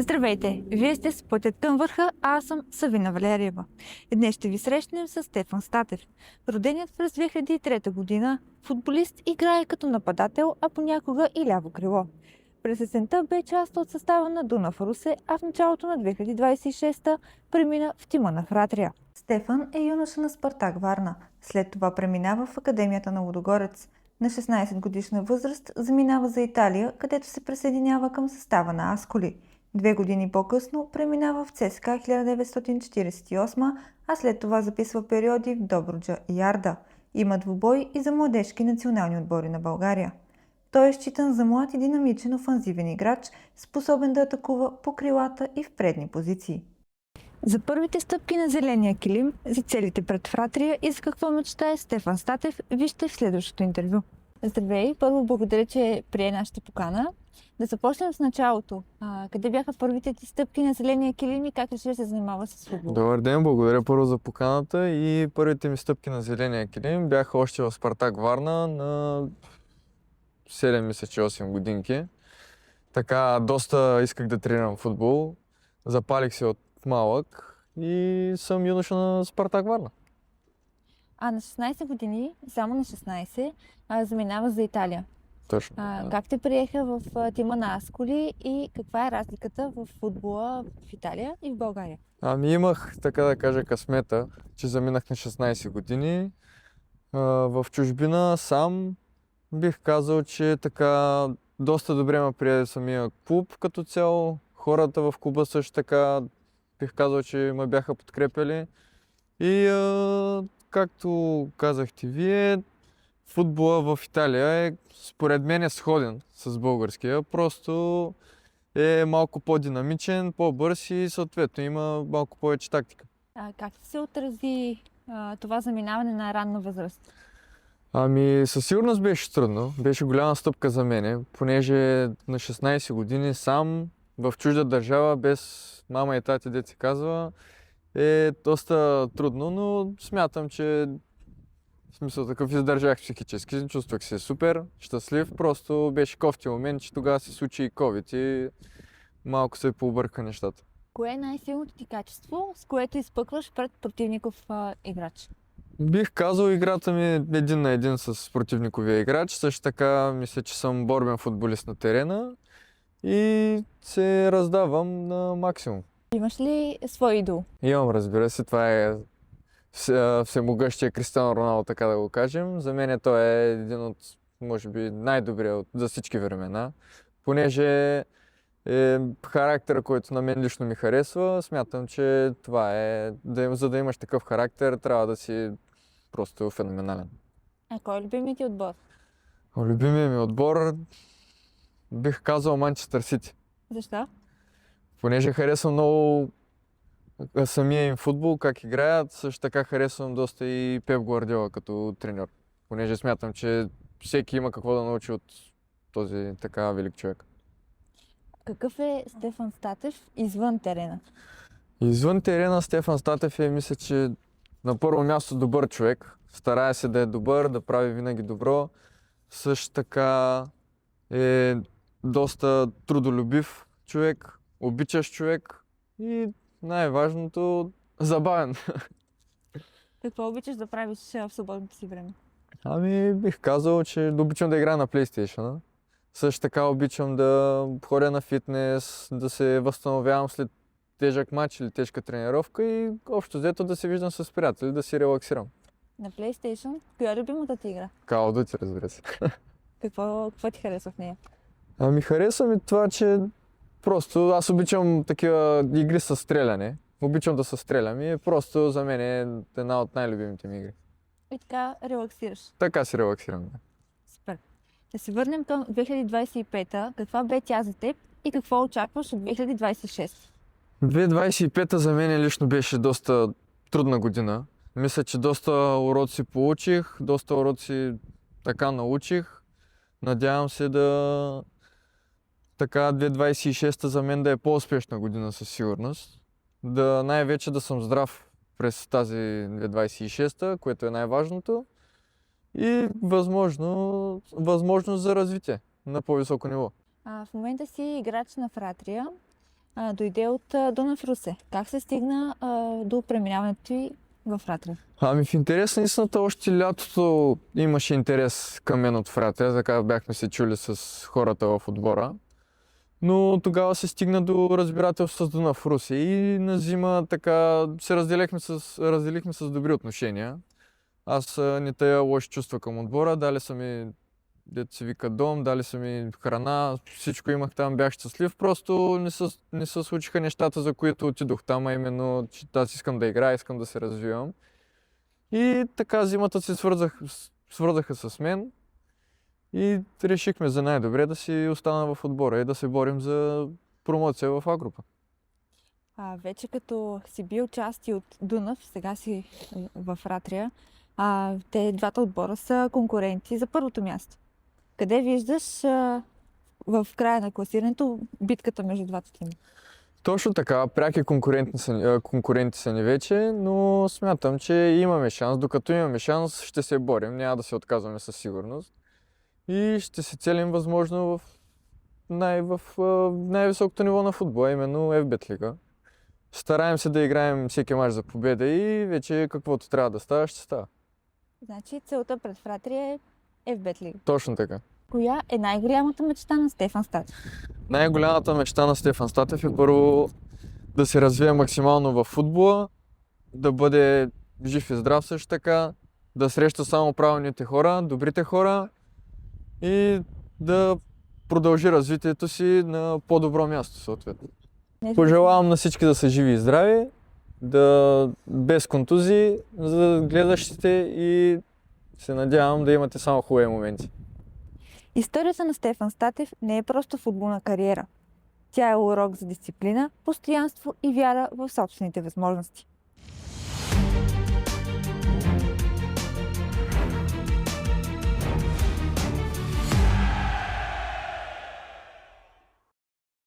Здравейте! Вие сте с Пътят към върха, а аз съм Савина Валериева. И днес ще ви срещнем с Стефан Статев. Роденият през 2003 година, футболист играе като нападател, а понякога и ляво крило. През есента бе част от състава на Дунав Русе, а в началото на 2026 премина в тима на Фратрия. Стефан е юноша на Спартак Варна. След това преминава в Академията на Лудогорец. На 16 годишна възраст заминава за Италия, където се присъединява към състава на Асколи. 2 години по-късно преминава в ЦСКА 1948, а след това записва периоди в Добруджа и Арда. Има двубой и за младежки национални отбори на България. Той е считан за млад и динамичен офанзивен играч, способен да атакува по крилата и в предни позиции. За първите стъпки на зеления килим, за целите пред Фратрия и за какво мечтае Стефан Статев, вижте в следващото интервю. Здравей! Първо благодаря, че прие нашата покана. Да започнем с началото. Къде бяха първите ти стъпки на зеления килим и как реши да се занимава с футбол? Добър ден, благодаря първо за поканата и първите ми стъпки на зеления килим бяха още в Спартак Варна на 7, мисля, че 8 годинки. Така, доста исках да тренирам футбол, запалих се от малък и съм юноша на Спартак Варна. А на 16 години, само на 16, заминава за Италия. Точно. Как те приеха в тима на Асколи и каква е разликата в футбола в Италия и в България? Имах, така да кажа, късмета, че заминах на 16 години. В чужбина сам бих казал, че така доста добре ме прие самия клуб като цяло. Хората в клуба също така бих казал, че ме бяха подкрепили. И както казахте вие, футбола в Италия е според мен сходен с българския. Просто е малко по-динамичен, по-бърз и съответно има малко повече тактика. Как се отрази това заминаване на ранна възраст? Със сигурност беше трудно. Беше голяма стъпка за мене, понеже на 16 години сам в чужда държава, без мама и тати, дето се казва, е доста трудно, но смятам, че в смисъл такъв издържах психически, чувствах се супер, щастлив, просто беше кофти момент, че тогава се случи и COVID и малко се пообърка нещата. Кое е най-силното ти качество, с което изпъкваш пред противников играч? Бих казал играта ми един на един с противниковия играч. Също така мисля, че съм борбен футболист на терена и се раздавам на максимум. Имаш ли свой идол? Имам, разбира се, това е всемогъщия Кристиано Роналдо, така да го кажем. За мен той е един от, може би, най-добрия за всички времена, понеже е характера, който на мен лично ми харесва. Смятам, че това е, за да имаш такъв характер, трябва да си просто феноменален. Кой е любимият ти отбор? Любимият ми отбор бих казал Манчестър Сити. Защо? Понеже харесвам много самия им футбол, как играят, също така харесвам доста и Пеп Гвардиола като треньор. Понеже смятам, че всеки има какво да научи от този така велик човек. Какъв е Стефан Статев извън терена? Извън терена Стефан Статев е, мисля, че на първо място добър човек. Старае се да е добър, да прави винаги добро. Също така е доста трудолюбив човек, обичащ човек и най-важното забавен. Какво обичаш да правиш в свободното си време? Бих казал, че обичам да играя на PlayStation. Също така обичам да ходя на фитнес, да се възстановявам след тежък матч или тежка тренировка и общо взето да се виждам с приятели, да си релаксирам. На PlayStation? Коя е любимата ти игра? Call of Duty, разбира се. Какво ти харесва в нея? Харесва ми това, че просто аз обичам такива игри с стреляне. Обичам да се стрелям и просто за мен е една от най-любимите ми игри. И така релаксираш. Така си релаксирам. Супер. Да се върнем към 2025-та. Каква бе тя за теб и какво очакваш от 2026? 2025-та за мен лично беше доста трудна година. Мисля, че доста уроци получих, доста уроци така научих. Надявам се да така 2026-та за мен да е по-успешна година със сигурност. Най-вече да съм здрав през тази 2026-та, което е най-важното. И възможност за развитие на по-високо ниво. В момента си играч на Фратрия. дойде от Дунав Русе. Как се стигна до преминаването ти в Фратрия? Ами в интерес на истината, още лятото имаше интерес към мен от Фратрия, така бяхме се чули с хората в отбора. Но тогава се стигна до разбирателство с Дунав Русе и на зима така се разделихме с добри отношения. Аз не тая лоши чувства към отбора, дали са ми, дето се вика, дом, дали са ми храна, всичко имах там, бях щастлив, просто не се случиха нещата, за които отидох там, а именно, че аз искам да играя, искам да се развивам. И така зимата се свързаха с мен и решихме за най-добре да си остана в отбора и да се борим за промоция в А-група. Вече като си бил части от Дунав, сега си в Фратрия, те двата отбора са конкуренти за първото място. Къде виждаш в края на класирането битката между двата тима? Точно така, пряки конкуренти са ни вече, но смятам, че имаме шанс. Докато имаме шанс, ще се борим, няма да се отказваме със сигурност. И ще се целим възможно в най-високото ниво на футбола, именно FBET лига. Стараем се да играем всеки мач за победа и вече каквото трябва да става, ще става. Значи целта пред Фратрия е FBET лига. Точно така. Коя е най-голямата мечта на Стефан Статев? Най-голямата мечта на Стефан Статев е първо да се развие максимално в футбола, да бъде жив и здрав също така, да среща само правилните хора, добрите хора и да продължи развитието си на по-добро място съответно. Пожелавам на всички да са живи и здрави, без контузии за гледащите и се надявам да имате само хубави моменти. Историята на Стефан Статев не е просто футболна кариера. Тя е урок за дисциплина, постоянство и вяра в собствените възможности.